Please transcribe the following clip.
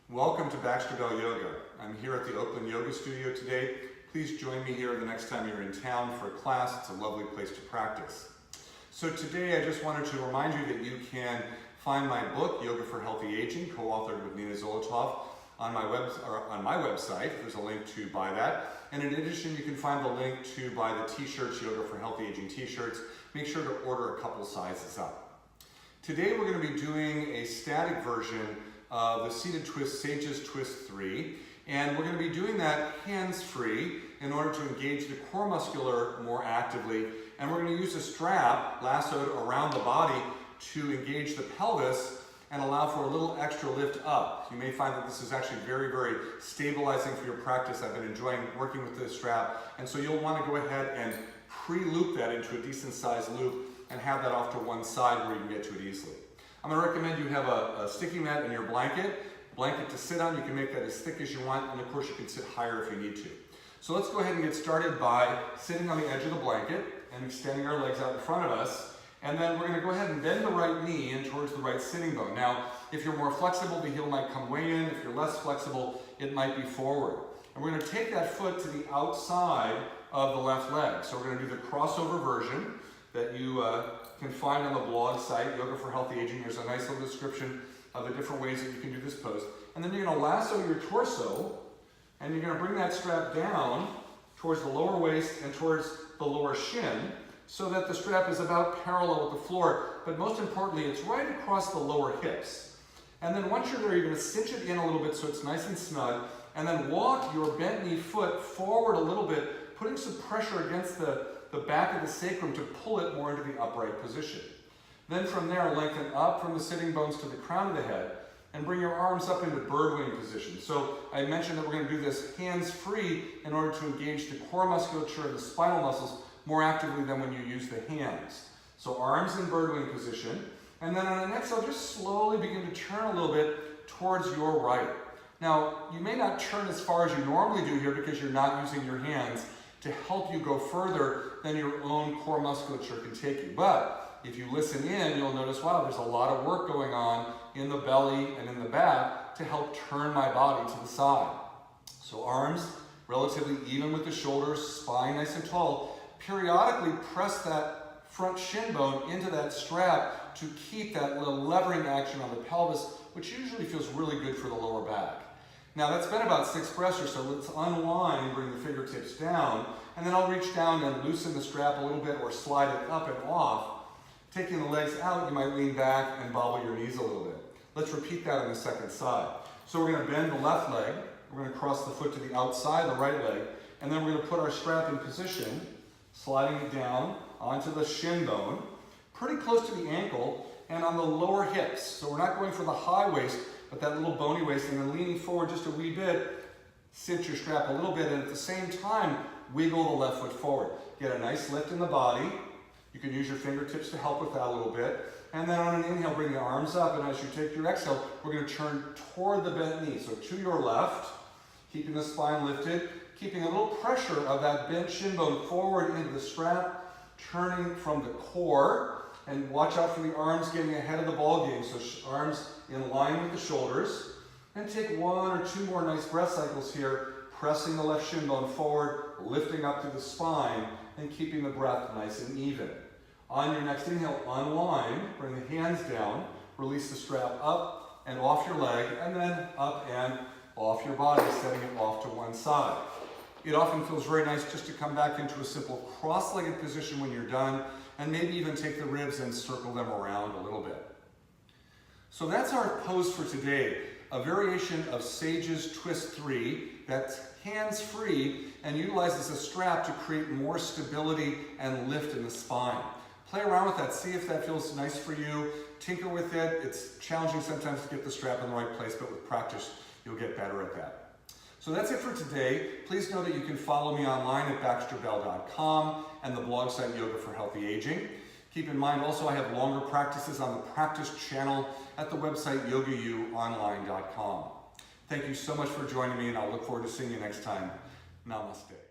Welcome to Baxter Yoga. I'm here at the Oakland Yoga Studio today. Please join me here the next time you're in town for a class. It's a lovely place to practice. So today I just wanted to remind you that you can find my book, Yoga for Healthy Aging, co-authored with Nina Zolotov, on my website. There's a link to buy that. And in addition, you can find the link to buy the t-shirts, Yoga for Healthy Aging t-shirts. Make sure to order a couple sizes up. Today we're going to be doing a static version of the seated twist, Sage's Twist 3. And we're going to be doing that hands-free in order to engage the core muscular more actively. And we're going to use a strap lassoed around the body to engage the pelvis and allow for a little extra lift up. You may find that this is actually very, very stabilizing for your practice. I've been enjoying working with this strap. And so you'll want to go ahead and pre-loop that into a decent sized loop and have that off to one side where you can get to it easily. I'm going to recommend you have a sticky mat in your blanket to sit on. You can make that as thick as you want, and of course you can sit higher if you need to. So let's go ahead and get started by sitting on the edge of the blanket and extending our legs out in front of us. And then we're going to go ahead and bend the right knee in towards the right sitting bone. Now, if you're more flexible, the heel might come way in. If you're less flexible, it might be forward. And we're going to take that foot to the outside of the left leg. So we're going to do the crossover version that you can find on the blog site, Yoga for Healthy Aging. There's a nice little description of the different ways that you can do this pose. And then you're going to lasso your torso, and you're going to bring that strap down towards the lower waist and towards the lower shin, so that the strap is about parallel with the floor, but most importantly, it's right across the lower hips. And then once you're there, you're going to cinch it in a little bit so it's nice and snug, and then walk your bent knee foot forward a little bit, putting some pressure against the back of the sacrum to pull it more into the upright position. Then from there, lengthen up from the sitting bones to the crown of the head, and bring your arms up into Burbling position. So I mentioned that we're going to do this hands-free in order to engage the core musculature and the spinal muscles more actively than when you use the hands. So arms in Burbling position, and then on an exhale, just slowly begin to turn a little bit towards your right. Now, you may not turn as far as you normally do here because you're not using your hands to help you go further than your own core musculature can take you. But if you listen in, you'll notice, wow, there's a lot of work going on in the belly and in the back to help turn my body to the side. So arms relatively even with the shoulders, spine nice and tall. Periodically press that front shin bone into that strap to keep that little levering action on the pelvis, which usually feels really good for the lower back. Now that's been about 6 breaths or so. Let's unwind, bring the fingertips down, and then I'll reach down and loosen the strap a little bit or slide it up and off. Taking the legs out, you might lean back and bobble your knees a little bit. Let's repeat that on the second side. So we're going to bend the left leg, we're going to cross the foot to the outside of the right leg, and then we're going to put our strap in position, sliding it down onto the shin bone, pretty close to the ankle, and on the lower hips. So we're not going for the high waist, but that little bony waist, and then leaning forward just a wee bit, cinch your strap a little bit, and at the same time, wiggle the left foot forward. Get a nice lift in the body. You can use your fingertips to help with that a little bit. And then on an inhale, bring the arms up, and as you take your exhale, we're going to turn toward the bent knee. So to your left, keeping the spine lifted, keeping a little pressure of that bent shin bone forward into the strap, turning from the core. And watch out for the arms getting ahead of the ball game. So arms in line with the shoulders. And take 1 or 2 more nice breath cycles here, pressing the left shin bone forward, lifting up through the spine, and keeping the breath nice and even. On your next inhale, unwind, bring the hands down, release the strap up and off your leg, and then up and off your body, setting it off to one side. It often feels very nice just to come back into a simple cross-legged position when you're done, and maybe even take the ribs and circle them around a little bit. So that's our pose for today, a variation of Sage's Twist 3 that's hands-free and utilizes a strap to create more stability and lift in the spine. Play around with that, see if that feels nice for you, tinker with it. It's challenging sometimes to get the strap in the right place, but with practice, you'll get better at that. So that's it for today. Please know that you can follow me online at baxterbell.com and the blog site Yoga for Healthy Aging. Keep in mind also I have longer practices on the practice channel at the website yogayouonline.com. Thank you so much for joining me, and I'll look forward to seeing you next time. Namaste.